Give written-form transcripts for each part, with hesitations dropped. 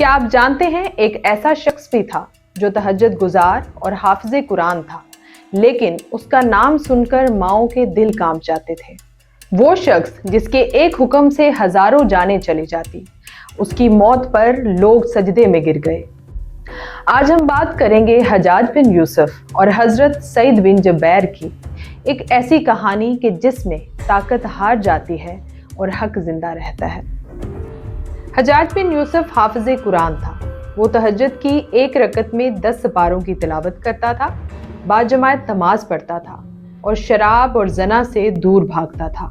क्या आप जानते हैं एक ऐसा शख्स भी था जो तहज्जुद गुजार और हाफिज कुरान था, लेकिन उसका नाम सुनकर माओं के दिल कांप जाते थे। वो शख्स जिसके एक हुक्म से हजारों जानें चली जाती, उसकी मौत पर लोग सजदे में गिर गए। आज हम बात करेंगे हज्जाज बिन यूसुफ और हजरत सईद बिन जुबैर की, एक ऐसी कहानी कि जिसमें ताकत हार जाती है और हक जिंदा रहता है। हज्जाज बिन यूसुफ हाफिज कुरान था। वो तहज्जुद की एक रकत में 10 सिपारों की तिलावत करता था, बाजमात नमाज पढ़ता था और शराब और जना से दूर भागता था।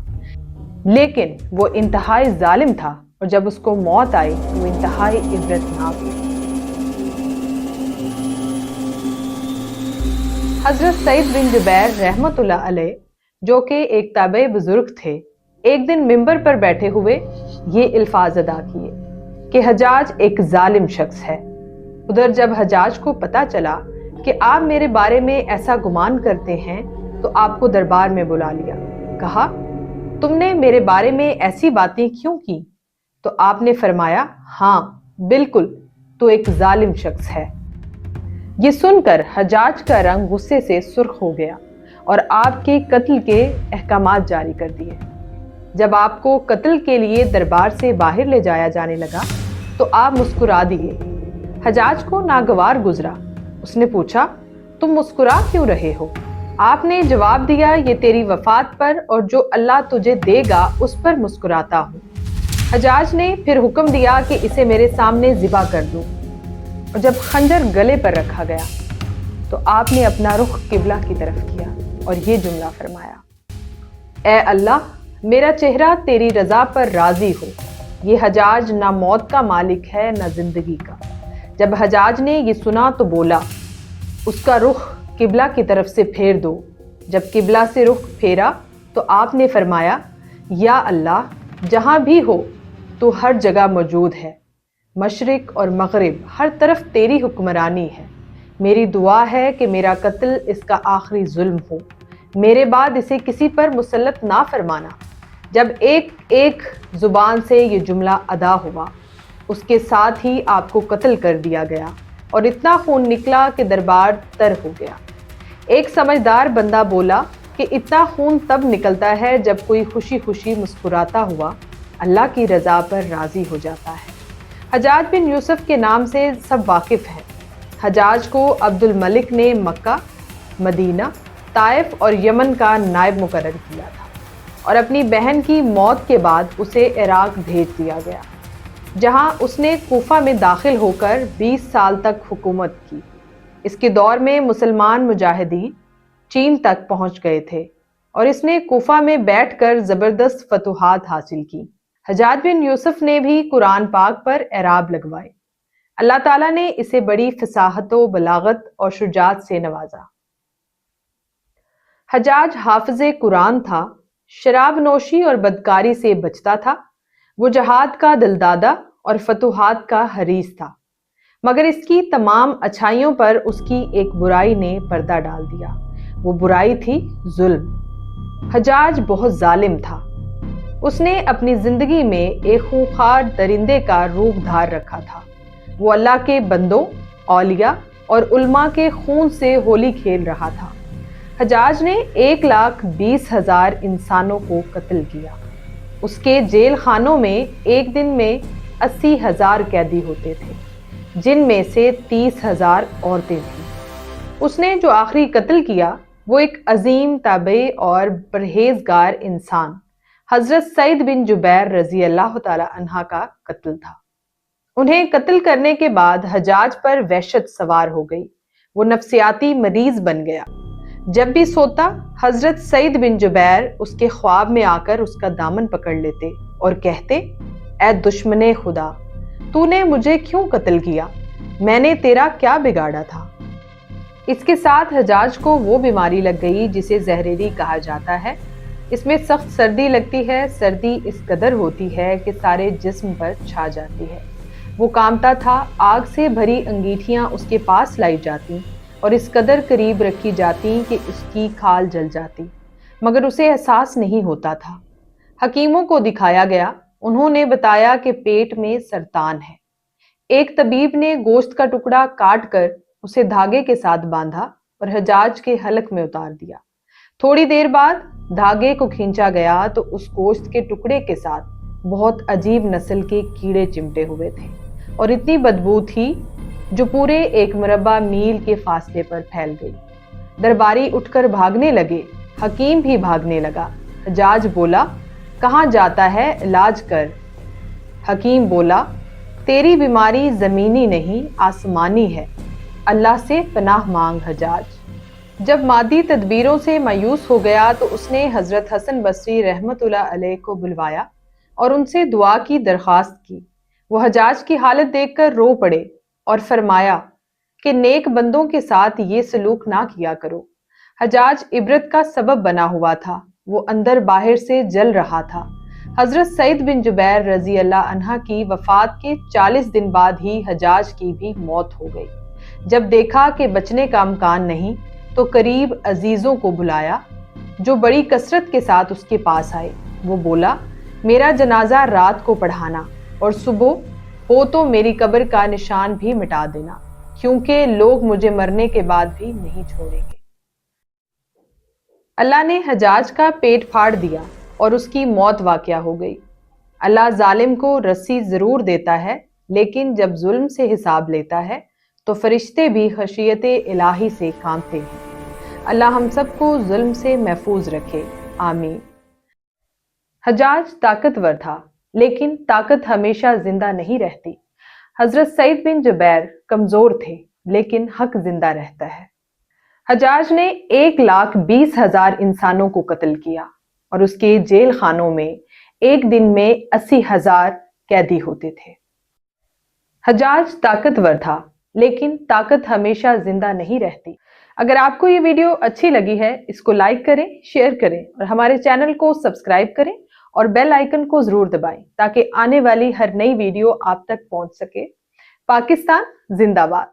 लेकिन वो इंतहाई जालिम था और जब उसको मौत आई तो इंतहाई इबरतनाक थी। हजरत सईद बिन जुबैर रहमतुल्लाह अलैह, जो कि एक ताबई बुजुर्ग थे, एक दिन मिंबर पर बैठे हुए ये अल्फाज अदा किए कि हज्जाज एक जालिम शख्स है। उधर जब हज्जाज को पता चला कि आप मेरे बारे में ऐसा गुमान करते हैं तो आपको दरबार में बुला लिया। कहा, तुमने मेरे बारे में ऐसी बातें क्यों की? तो आपने फरमाया, हाँ बिल्कुल, तो एक जालिम शख्स है। ये सुनकर हज्जाज का रंग गुस्से से सुर्ख हो गया और आपके कत्ल के अहकामात जारी कर दिए। जब आपको कत्ल के लिए दरबार से बाहर ले जाया जाने लगा तो आप मुस्कुरा दिए। हज्जाज को नागवार गुजरा। उसने पूछा, तुम मुस्कुरा क्यों रहे हो? आपने जवाब दिया, ये तेरी वफात पर और जो अल्लाह तुझे देगा उस पर मुस्कुराता हूँ। हज्जाज ने फिर हुक्म दिया कि इसे मेरे सामने ज़िबा कर दूं। और जब खंजर गले पर रखा गया तो आपने अपना रुख किबला की तरफ किया और ये जुमला फरमाया, ए अल्लाह, मेरा चेहरा तेरी रजा पर राजी हो। ये हज्जाज ना मौत का मालिक है ना जिंदगी का। जब हज्जाज ने ये सुना तो बोला, उसका रुख किबला की तरफ से फेर दो। जब किबला से रुख फेरा तो आपने फरमाया, या अल्लाह, जहां भी हो तो हर जगह मौजूद है। मशरिक और मगरिब हर तरफ तेरी हुक्मरानी है। मेरी दुआ है कि मेरा कत्ल इसका आखिरी जुल्म हो। मेरे बाद इसे किसी पर मुसल्लत ना फरमाना। जब एक एक जुबान से ये जुमला अदा हुआ, उसके साथ ही आपको कत्ल कर दिया गया और इतना खून निकला कि दरबार तर हो गया। एक समझदार बंदा बोला कि इतना खून तब निकलता है जब कोई खुशी खुशी मुस्कुराता हुआ अल्लाह की रज़ा पर राज़ी हो जाता है। हज्जाज बिन यूसुफ के नाम से सब वाकिफ़ हैं। हज्जाज को अब्दुल मलिक ने मक्का, मदीना, ताइफ और यमन का नायब मुकर्रर किया था और अपनी बहन की मौत के बाद उसे इराक भेज दिया गया, जहां उसने कूफा में दाखिल होकर 20 साल तक हुकूमत की। इसके दौर में मुसलमान मुजाहिदीन चीन तक पहुंच गए थे और इसने कूफा में बैठकर ज़बरदस्त फतूहात हासिल की। हज्जाज बिन यूसुफ ने भी कुरान पाक पर एराब लगवाए। अल्लाह ताला ने इसे बड़ी फसाहत व बलागत और शुजात से नवाजा। हज्जाज हाफिज कुरान था, शराब नोशी और बदकारी से बचता था। वो जहाद का दिलदादा और फतूहात का हरीस था, मगर इसकी तमाम अच्छाइयों पर उसकी एक बुराई ने पर्दा डाल दिया। वो बुराई थी जुल्म। हज्जाज बहुत जालिम था। उसने अपनी जिंदगी में एक खूंखार दरिंदे का रूप धार रखा था। वो अल्लाह के बंदों, औलिया और उल्मा के खून से होली खेल रहा था। हज्जाज ने 1,20,000 इंसानों को कत्ल किया। उसके जेल खानों में एक दिन में 80,000 कैदी होते थे, जिनमें से 30,000 औरतें थीं। उसने जो आखिरी कत्ल किया वो एक अजीम ताबई और परहेजगार इंसान हजरत सईद बिन जुबैर रजी अल्लाह ताला अन्हा का कत्ल था। उन्हें कत्ल करने के बाद हज्जाज पर वहशत सवार हो गई। वो नफ्सियाती मरीज बन गया। जब भी सोता, हजरत सईद बिन जुबैर उसके ख्वाब में आकर उसका दामन पकड़ लेते और कहते, ऐ दुश्मने खुदा, तूने मुझे क्यों कत्ल किया? मैंने तेरा क्या बिगाड़ा था? इसके साथ हज्जाज को वो बीमारी लग गई जिसे जहरीली कहा जाता है। इसमें सख्त सर्दी लगती है। सर्दी इस कदर होती है कि सारे जिस्म पर छा जाती है। वो कांपता था। आग से भरी अंगीठियां उसके पास लाई जाती और इस कदर करीब रखी जाती कि उसकी खाल जल जाती, मगर उसे एहसास नहीं होता था। हकीमों को दिखाया गया। उन्होंने बताया कि पेट में सरतान है। एक तबीब ने गोश्त का टुकड़ा काट कर उसे धागे के साथ बांधा और हजाज के हलक में उतार दिया। थोड़ी देर बाद धागे को खींचा गया तो उस गोश्त के टुकड़े के साथ बहुत अजीब नस्ल के कीड़े चिमटे हुए थे और इतनी बदबू थी जो पूरे 1 मुरब्बा मील के फासले पर फैल गई। दरबारी उठकर भागने लगे, हकीम भी भागने लगा। हजाज बोला, कहाँ जाता है, इलाज कर। हकीम बोला, तेरी बीमारी जमीनी नहीं आसमानी है, अल्लाह से पनाह मांग हजाज। जब मादी तदबीरों से मायूस हो गया तो उसने हजरत हसन बसरी रहमतुल्लाह अलैह को बुलवाया और उनसे दुआ की दरख्वास्त की। वो हजाज की हालत देखकर रो पड़े और फरमाया कि नेक बंदों के साथ ये सलूक ना किया करो। हजाज इबरत का सबब बना हुआ था, वो अंदर बाहर से जल रहा था। हजरत सईद बिन जुबैर रजी अल्लाह अन्हा की वफात के 40 दिन बाद ही हजाज की भी मौत हो गई। जब देखा कि बचने का इम्कान नहीं तो करीब अजीजों को बुलाया जो बड़ी कसरत के साथ उसके पास आए। वो बोला, मेरा जनाजा रात को पढ़ाना और सुबह हो तो मेरी कब्र का निशान भी मिटा देना, क्योंकि लोग मुझे मरने के बाद भी नहीं छोड़ेंगे। अल्लाह ने हजाज का पेट फाड़ दिया और उसकी मौत वाक़या हो गई। अल्लाह जालिम को रस्सी जरूर देता है, लेकिन जब जुल्म से हिसाब लेता है तो फरिश्ते भी खशियते इलाही से कांपते हैं। अल्लाह हम सबको जुल्म से महफूज रखे, आमीन। हजाज ताकतवर था, लेकिन ताकत हमेशा जिंदा नहीं रहती। हजरत सईद बिन जुबैर कमजोर थे, लेकिन हक जिंदा रहता है। हजाज ने 1,20,000 इंसानों को कत्ल किया और उसके जेल खानों में एक दिन में 80,000 कैदी होते थे। हजाज ताकतवर था, लेकिन ताकत हमेशा जिंदा नहीं रहती। अगर आपको ये वीडियो अच्छी लगी है, इसको लाइक करें, शेयर करें और हमारे चैनल को सब्सक्राइब करें और बेल आइकन को जरूर दबाएं ताकि आने वाली हर नई वीडियो आप तक पहुंच सके। पाकिस्तान जिंदाबाद।